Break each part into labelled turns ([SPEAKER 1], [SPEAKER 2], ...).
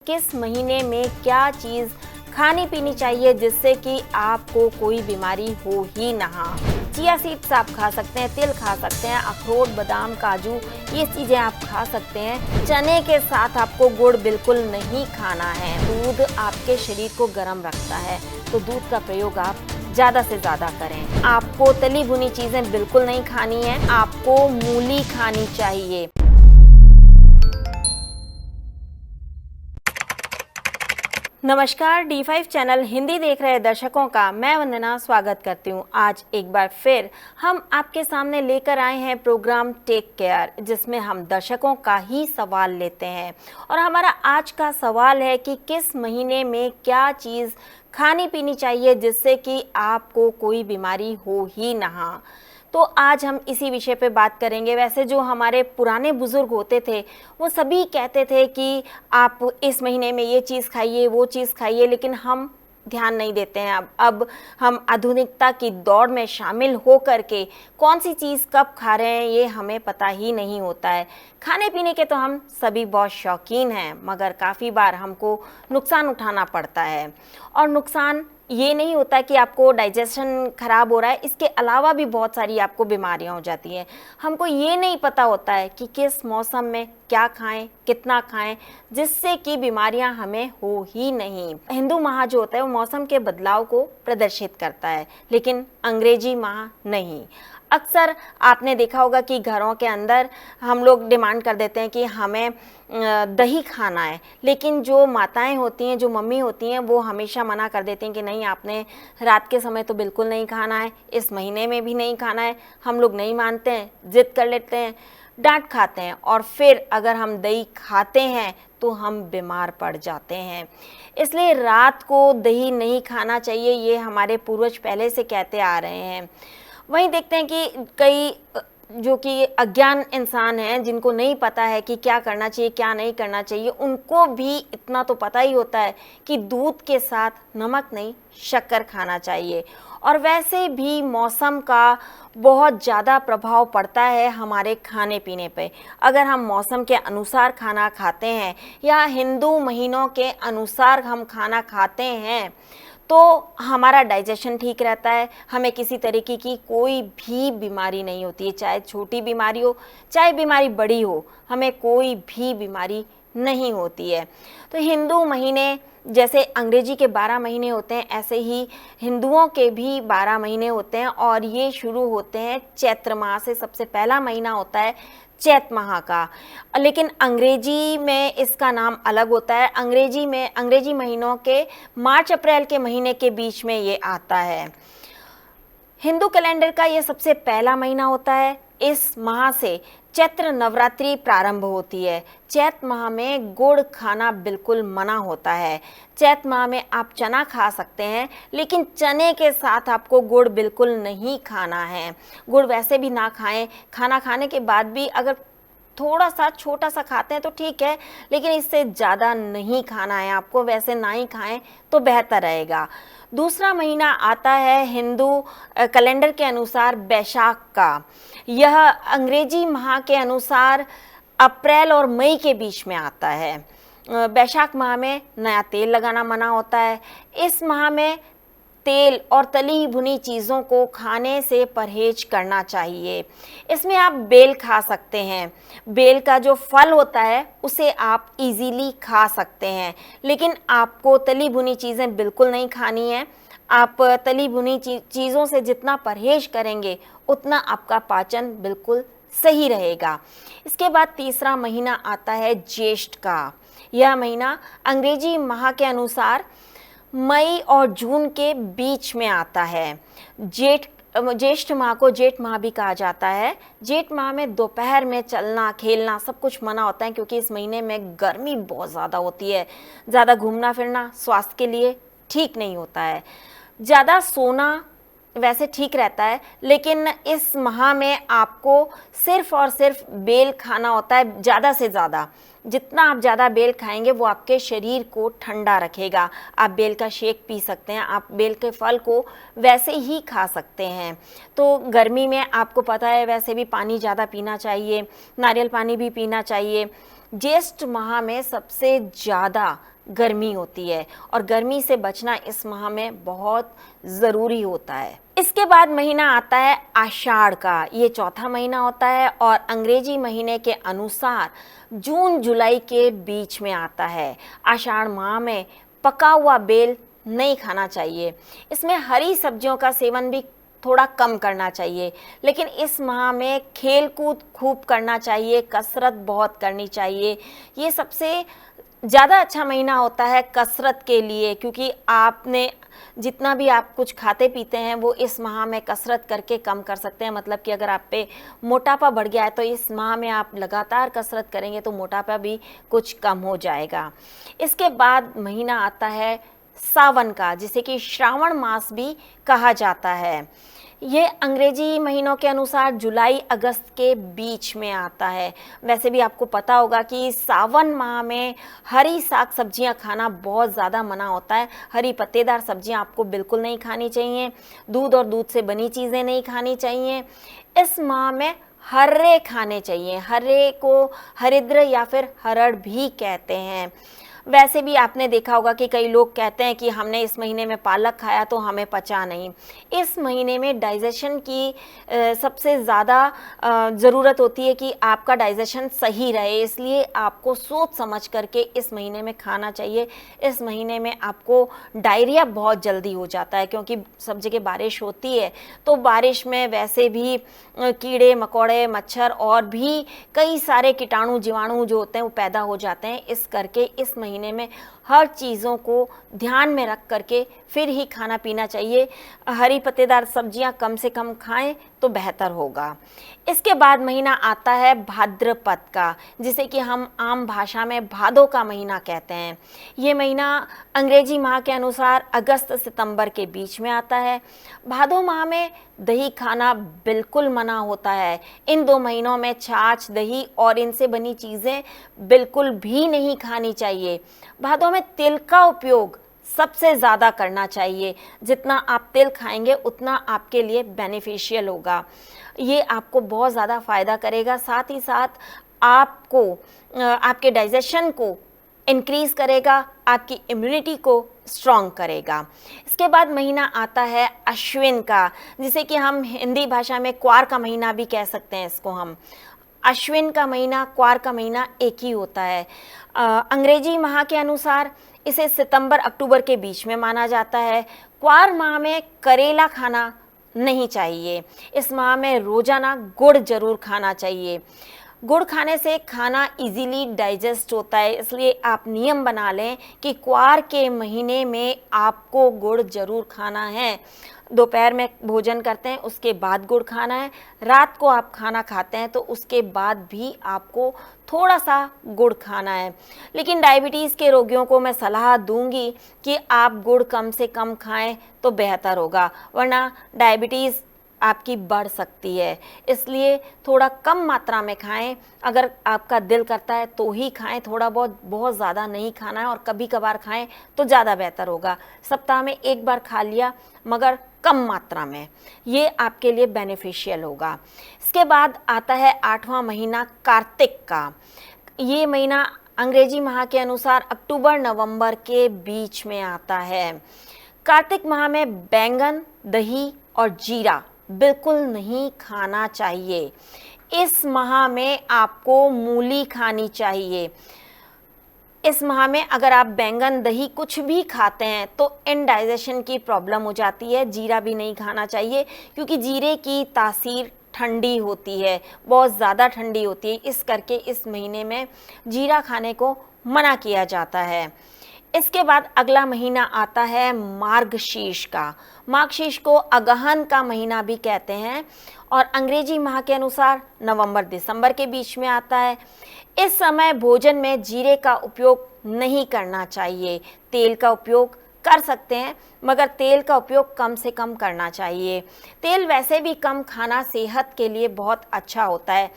[SPEAKER 1] किस महीने में क्या चीज़ खानी पीनी चाहिए जिससे कि आपको कोई बीमारी हो ही ना। चिया सीड्स आप खा सकते हैं, तिल खा सकते हैं, अखरोट, बादाम, काजू, ये चीज़ें आप खा सकते हैं। चने के साथ आपको गुड़ बिल्कुल नहीं खाना है। दूध आपके शरीर को गर्म रखता है, तो दूध का प्रयोग आप ज़्यादा से ज़्यादा करें। आपको तली भुनी चीज़ें बिल्कुल नहीं खानी है, आपको मूली खानी चाहिए। नमस्कार, D5 चैनल हिंदी देख रहे दर्शकों का मैं वंदना स्वागत करती हूँ। आज एक बार फिर हम आपके सामने लेकर आए हैं प्रोग्राम टेक केयर, जिसमें हम दर्शकों का ही सवाल लेते हैं। और हमारा आज का सवाल है कि किस महीने में क्या चीज़ खानी पीनी चाहिए जिससे कि आपको कोई बीमारी हो ही ना। तो आज हम इसी विषय पे बात करेंगे। वैसे जो हमारे पुराने बुजुर्ग होते थे वो सभी कहते थे कि आप इस महीने में ये चीज़ खाइए, वो चीज़ खाइए, लेकिन हम ध्यान नहीं देते हैं। अब हम आधुनिकता की दौड़ में शामिल हो करके कौन सी चीज़ कब खा रहे हैं ये हमें पता ही नहीं होता है। खाने पीने के तो हम सभी बहुत शौकीन हैं, मगर काफ़ी बार हमको नुकसान उठाना पड़ता है। और नुकसान ये नहीं होता कि आपको डाइजेशन खराब हो रहा है, इसके अलावा भी बहुत सारी आपको बीमारियां हो जाती हैं। हमको ये नहीं पता होता है कि किस मौसम में क्या खाएं, कितना खाएं, जिससे कि बीमारियां हमें हो ही नहीं। हिंदू माह जो होता है वो मौसम के बदलाव को प्रदर्शित करता है, लेकिन अंग्रेजी माह नहीं। अक्सर आपने देखा होगा कि घरों के अंदर हम लोग डिमांड कर देते हैं कि हमें दही खाना है, लेकिन जो माताएं होती हैं, जो मम्मी होती हैं, वो हमेशा मना कर देती हैं कि नहीं, आपने रात के समय तो बिल्कुल नहीं खाना है, इस महीने में भी नहीं खाना है। हम लोग नहीं मानते हैं, जिद कर लेते हैं, डांट खाते हैं, और फिर अगर हम दही खाते हैं तो हम बीमार पड़ जाते हैं। इसलिए रात को दही नहीं खाना चाहिए, ये हमारे पूर्वज पहले से कहते आ रहे हैं। वहीं देखते हैं कि कई जो कि अज्ञान इंसान हैं, जिनको नहीं पता है कि क्या करना चाहिए, क्या नहीं करना चाहिए, उनको भी इतना तो पता ही होता है कि दूध के साथ नमक नहीं, शक्कर खाना चाहिए। और वैसे भी मौसम का बहुत ज़्यादा प्रभाव पड़ता है हमारे खाने पीने पे। अगर हम मौसम के अनुसार खाना खाते हैं या हिंदू महीनों के अनुसार हम खाना खाते हैं तो हमारा डाइजेशन ठीक रहता है, हमें किसी तरीके की कोई भी बीमारी नहीं होती है। चाहे छोटी बीमारी हो, चाहे बीमारी बड़ी हो, हमें कोई भी बीमारी नहीं होती है। तो हिंदू महीने जैसे अंग्रेजी के 12 महीने होते हैं, ऐसे ही हिंदुओं के भी 12 महीने होते हैं, और ये शुरू होते हैं चैत्र माह से। सबसे पहला महीना होता है चैत माह का, लेकिन अंग्रेजी में इसका नाम अलग होता है। अंग्रेजी महीनों के मार्च अप्रैल के महीने के बीच में ये आता है। हिंदू कैलेंडर का ये सबसे पहला महीना होता है। इस माह से चैत्र नवरात्रि प्रारंभ होती है। चैत माह में गुड़ खाना बिल्कुल मना होता है। चैत माह में आप चना खा सकते हैं, लेकिन चने के साथ आपको गुड़ बिल्कुल नहीं खाना है। गुड़ वैसे भी ना खाएं, खाना खाने के बाद भी अगर थोड़ा सा छोटा सा खाते हैं तो ठीक है, लेकिन इससे ज़्यादा नहीं खाना है आपको। वैसे ना ही खाएं तो बेहतर रहेगा। दूसरा महीना आता है हिंदू कैलेंडर के अनुसार बैसाख का। यह अंग्रेजी माह के अनुसार अप्रैल और मई के बीच में आता है। बैसाख माह में नया तेल लगाना मना होता है। इस माह में तेल और तली भुनी चीज़ों को खाने से परहेज करना चाहिए। इसमें आप बेल खा सकते हैं। बेल का जो फल होता है उसे आप इजीली खा सकते हैं, लेकिन आपको तली भुनी चीज़ें बिल्कुल नहीं खानी है। आप तली भुनी चीज़ों से जितना परहेज करेंगे उतना आपका पाचन बिल्कुल सही रहेगा। इसके बाद तीसरा महीना आता है ज्येष्ठ का। यह महीना अंग्रेजी माह के अनुसार मई और जून के बीच में आता है। ज्येष्ठ माह को जेठ माह भी कहा जाता है। जेठ माह में दोपहर में चलना खेलना सब कुछ मना होता है, क्योंकि इस महीने में गर्मी बहुत ज़्यादा होती है। ज़्यादा घूमना फिरना स्वास्थ्य के लिए ठीक नहीं होता है। ज़्यादा सोना वैसे ठीक रहता है, लेकिन इस माह में आपको सिर्फ और सिर्फ बेल खाना होता है। ज़्यादा से ज़्यादा जितना आप ज़्यादा बेल खाएंगे वो आपके शरीर को ठंडा रखेगा। आप बेल का शेक पी सकते हैं, आप बेल के फल को वैसे ही खा सकते हैं। तो गर्मी में आपको पता है वैसे भी पानी ज़्यादा पीना चाहिए, नारियल पानी भी पीना चाहिए। ज्येष्ठ माह में सबसे ज़्यादा गर्मी होती है और गर्मी से बचना इस माह में बहुत ज़रूरी होता है। इसके बाद महीना आता है आषाढ़ का। ये चौथा महीना होता है और अंग्रेजी महीने के अनुसार जून जुलाई के बीच में आता है। आषाढ़ माह में पका हुआ बेल नहीं खाना चाहिए। इसमें हरी सब्जियों का सेवन भी थोड़ा कम करना चाहिए, लेकिन इस माह में खेल कूद खूब करना चाहिए, कसरत बहुत करनी चाहिए। ये सबसे ज़्यादा अच्छा महीना होता है कसरत के लिए, क्योंकि आपने जितना भी आप कुछ खाते पीते हैं वो इस माह में कसरत करके कम कर सकते हैं। मतलब कि अगर आप पे मोटापा बढ़ गया है तो इस माह में आप लगातार कसरत करेंगे तो मोटापा भी कुछ कम हो जाएगा। इसके बाद महीना आता है सावन का, जिसे कि श्रावण मास भी कहा जाता है। ये अंग्रेजी महीनों के अनुसार जुलाई अगस्त के बीच में आता है। वैसे भी आपको पता होगा कि सावन माह में हरी साग सब्जियां खाना बहुत ज़्यादा मना होता है। हरी पत्तेदार सब्जियां आपको बिल्कुल नहीं खानी चाहिए। दूध और दूध से बनी चीज़ें नहीं खानी चाहिए। इस माह में हर्रे खाने चाहिए। हर्रे को हरिद्र या फिर हरड़ भी कहते हैं। वैसे भी आपने देखा होगा कि कई लोग कहते हैं कि हमने इस महीने में पालक खाया तो हमें पचा नहीं। इस महीने में डाइजेशन की सबसे ज़्यादा ज़रूरत होती है कि आपका डाइजेशन सही रहे, इसलिए आपको सोच समझ करके इस महीने में खाना चाहिए। इस महीने में आपको डायरिया बहुत जल्दी हो जाता है, क्योंकि सब जगह बारिश होती है, तो बारिश में वैसे भी कीड़े मकोड़े मच्छर और भी कई सारे कीटाणु जीवाणु जो होते हैं वो पैदा हो जाते हैं। इस करके इस महीने में हर चीज़ों को ध्यान में रख करके फिर ही खाना पीना चाहिए। हरी पत्तेदार सब्जियां कम से कम खाएं तो बेहतर होगा। इसके बाद महीना आता है भाद्रपद का, जिसे कि हम आम भाषा में भादों का महीना कहते हैं। ये महीना अंग्रेजी माह के अनुसार अगस्त सितंबर के बीच में आता है। भादों माह में दही खाना बिल्कुल मना होता है। इन 2 महीनों में छाछ, दही और इनसे बनी चीज़ें बिल्कुल भी नहीं खानी चाहिए। भादों में तिल का उपयोग सबसे ज़्यादा करना चाहिए। जितना आप तिल खाएंगे उतना आपके लिए बेनिफिशियल होगा। ये आपको बहुत ज़्यादा फ़ायदा करेगा, साथ ही साथ आपको आपके डाइजेशन को इंक्रीज़ करेगा, आपकी इम्यूनिटी को स्ट्रॉन्ग करेगा। इसके बाद महीना आता है अश्विन का, जिसे कि हम हिंदी भाषा में क्वार का महीना भी कह सकते हैं। इसको हम अश्विन का महीना, क्वार का महीना एक ही होता है। अंग्रेजी माह के अनुसार इसे सितंबर अक्टूबर के बीच में माना जाता है। क्वार माह में करेला खाना नहीं चाहिए। इस माह में रोजाना गुड़ जरूर खाना चाहिए। गुड़ खाने से खाना इजीली डाइजेस्ट होता है, इसलिए आप नियम बना लें कि क्वार के महीने में आपको गुड़ जरूर खाना है। दोपहर में भोजन करते हैं उसके बाद गुड़ खाना है। रात को आप खाना खाते हैं तो उसके बाद भी आपको थोड़ा सा गुड़ खाना है। लेकिन डायबिटीज़ के रोगियों को मैं सलाह दूंगी कि आप गुड़ कम से कम खाएं तो बेहतर होगा, वरना डायबिटीज़ आपकी बढ़ सकती है। इसलिए थोड़ा कम मात्रा में खाएं। अगर आपका दिल करता है तो ही खाएं, थोड़ा बहुत ज़्यादा नहीं खाना है, और कभी कभार खाएं तो ज़्यादा बेहतर होगा। सप्ताह में एक बार खा लिया मगर कम मात्रा में, ये आपके लिए बेनिफिशियल होगा। इसके बाद आता है 8वां महीना कार्तिक का। ये महीना अंग्रेजी माह के अनुसार अक्टूबर नवंबर के बीच में आता है। कार्तिक माह में बैंगन, दही और जीरा बिल्कुल नहीं खाना चाहिए। इस माह में आपको मूली खानी चाहिए। इस माह में अगर आप बैंगन, दही कुछ भी खाते हैं तो इनडाइजेशन की प्रॉब्लम हो जाती है। जीरा भी नहीं खाना चाहिए, क्योंकि जीरे की तासीर ठंडी होती है, बहुत ज़्यादा ठंडी होती है। इस करके इस महीने में जीरा खाने को मना किया जाता है। इसके बाद अगला महीना आता है मार्गशीर्ष का। मार्गशीर्ष को अगहन का महीना भी कहते हैं और अंग्रेजी माह के अनुसार नवंबर दिसंबर के बीच में आता है। इस समय भोजन में जीरे का उपयोग नहीं करना चाहिए। तेल का उपयोग कर सकते हैं, मगर तेल का उपयोग कम से कम करना चाहिए। तेल वैसे भी कम खाना सेहत के लिए बहुत अच्छा होता है।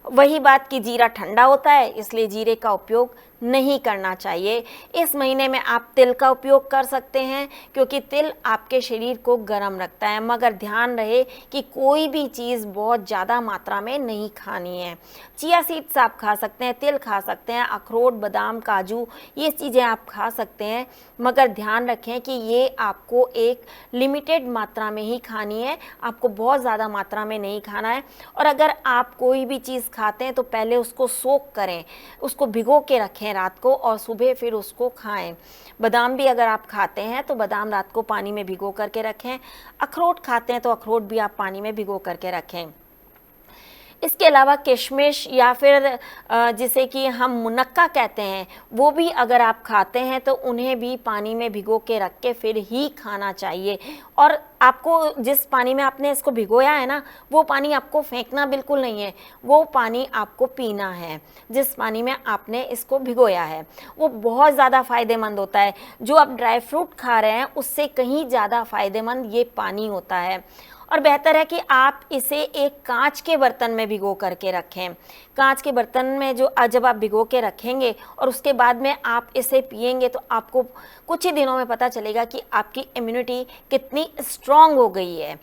[SPEAKER 1] वही बात कि जीरा ठंडा होता है, इसलिए जीरे का उपयोग नहीं करना चाहिए। इस महीने में आप तिल का उपयोग कर सकते हैं, क्योंकि तिल आपके शरीर को गर्म रखता है, मगर ध्यान रहे कि कोई भी चीज़ बहुत ज़्यादा मात्रा में नहीं खानी है। चिया सीड्स आप खा सकते हैं, तिल खा सकते हैं, अखरोट, बादाम, काजू, ये चीज़ें आप खा सकते हैं, मगर ध्यान रखें कि ये आपको एक लिमिटेड मात्रा में ही खानी है, आपको बहुत ज़्यादा मात्रा में नहीं खाना है। और अगर आप कोई भी चीज़ खाते हैं तो पहले उसको सोक करें, उसको भिगो के रखें रात को, और सुबह फिर उसको खाएं। बादाम भी अगर आप खाते हैं तो बादाम रात को पानी में भिगो करके रखें। अखरोट खाते हैं तो अखरोट भी आप पानी में भिगो करके रखें। इसके अलावा किशमिश या फिर जिसे कि हम मुनक्का कहते हैं, वो भी अगर आप खाते हैं तो उन्हें भी पानी में भिगो के रख के फिर ही खाना चाहिए। और आपको जिस पानी में आपने इसको भिगोया है ना, वो पानी आपको फेंकना बिल्कुल नहीं है, वो पानी आपको पीना है जिस पानी में आपने इसको भिगोया है। वो बहुत ज़्यादा फ़ायदेमंद होता है। जो आप ड्राई फ्रूट खा रहे हैं उससे कहीं ज़्यादा फ़ायदेमंद ये पानी होता है। और बेहतर है कि आप इसे एक कांच के बर्तन में भिगो करके रखें। कांच के बर्तन में जब आप भिगो के रखेंगे और उसके बाद में आप इसे पिएंगे तो आपको कुछ ही दिनों में पता चलेगा कि आपकी इम्यूनिटी कितनी स्ट्रांग हो गई है।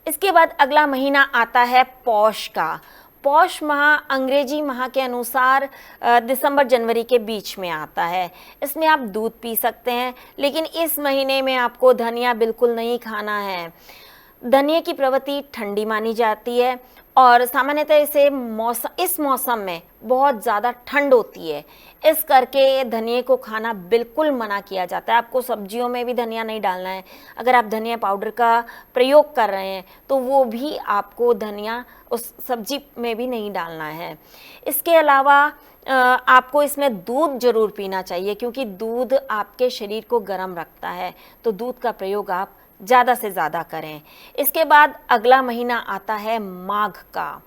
[SPEAKER 1] इसके बाद अगला महीना आता है पौष का। पौष माह अंग्रेजी माह के अनुसार दिसंबर जनवरी के बीच में आता है। इसमें आप दूध पी सकते हैं, लेकिन इस महीने में आपको धनिया बिल्कुल नहीं खाना है। धनिया की प्रवृत्ति ठंडी मानी जाती है और सामान्यतः इस मौसम में बहुत ज़्यादा ठंड होती है, इस करके धनिया को खाना बिल्कुल मना किया जाता है। आपको सब्जियों में भी धनिया नहीं डालना है। अगर आप धनिया पाउडर का प्रयोग कर रहे हैं तो वो भी आपको धनिया उस सब्जी में भी नहीं डालना है। इसके अलावा आपको इसमें दूध ज़रूर पीना चाहिए, क्योंकि दूध आपके शरीर को गर्म रखता है, तो दूध का प्रयोग आप ज़्यादा से ज़्यादा करें। इसके बाद अगला महीना आता है माघ का।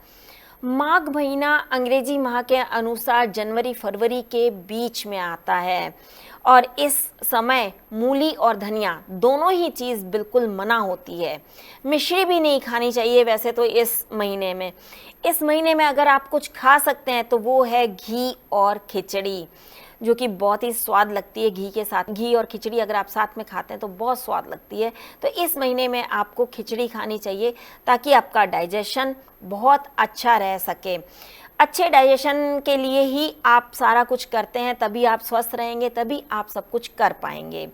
[SPEAKER 1] माघ महीना अंग्रेजी माह के अनुसार जनवरी फरवरी के बीच में आता है और इस समय मूली और धनिया दोनों ही चीज़ बिल्कुल मना होती है। मिश्री भी नहीं खानी चाहिए वैसे तो इस महीने में। इस महीने में अगर आप कुछ खा सकते हैं तो वो है घी और खिचड़ी, जो कि बहुत ही स्वाद लगती है। घी के साथ घी और खिचड़ी अगर आप साथ में खाते हैं तो बहुत स्वाद लगती है। तो इस महीने में आपको खिचड़ी खानी चाहिए ताकि आपका डाइजेशन बहुत अच्छा रह सके। अच्छे डाइजेशन के लिए ही आप सारा कुछ करते हैं, तभी आप स्वस्थ रहेंगे, तभी आप सब कुछ कर पाएंगे।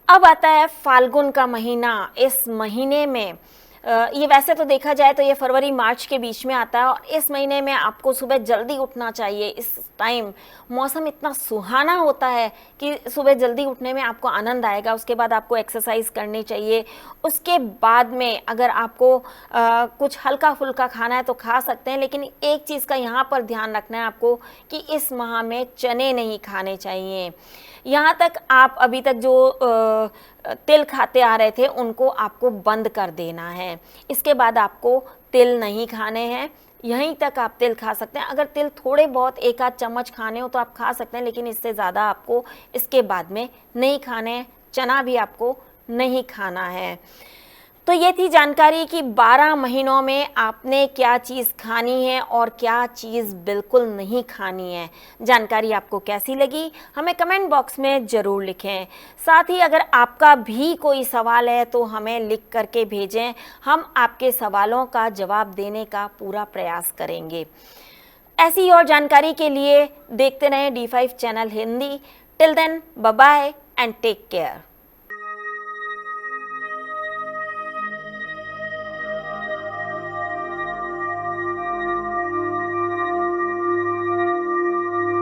[SPEAKER 1] अब आता है फाल्गुन का महीना। इस महीने में ये वैसे तो देखा जाए तो ये फरवरी मार्च के बीच में आता है और इस महीने में आपको सुबह जल्दी उठना चाहिए। इस टाइम मौसम इतना सुहाना होता है कि सुबह जल्दी उठने में आपको आनंद आएगा। उसके बाद आपको एक्सरसाइज करनी चाहिए। उसके बाद में अगर आपको कुछ हल्का फुल्का खाना है तो खा सकते हैं, लेकिन एक चीज़ का यहाँ पर ध्यान रखना है आपको कि इस माह में चने नहीं खाने चाहिए। यहाँ तक आप अभी तक जो तिल खाते आ रहे थे उनको आपको बंद कर देना है। इसके बाद आपको तिल नहीं खाने हैं, यहीं तक आप तिल खा सकते हैं। अगर तिल थोड़े बहुत एक आध चम्मच खाने हो तो आप खा सकते हैं, लेकिन इससे ज़्यादा आपको इसके बाद में नहीं खाने हैं। चना भी आपको नहीं खाना है। तो ये थी जानकारी कि 12 महीनों में आपने क्या चीज़ खानी है और क्या चीज़ बिल्कुल नहीं खानी है। जानकारी आपको कैसी लगी हमें कमेंट बॉक्स में ज़रूर लिखें। साथ ही अगर आपका भी कोई सवाल है तो हमें लिख करके भेजें, हम आपके सवालों का जवाब देने का पूरा प्रयास करेंगे। ऐसी और जानकारी के लिए देखते रहें D5 channel Hindi. Till then bye bye and take care.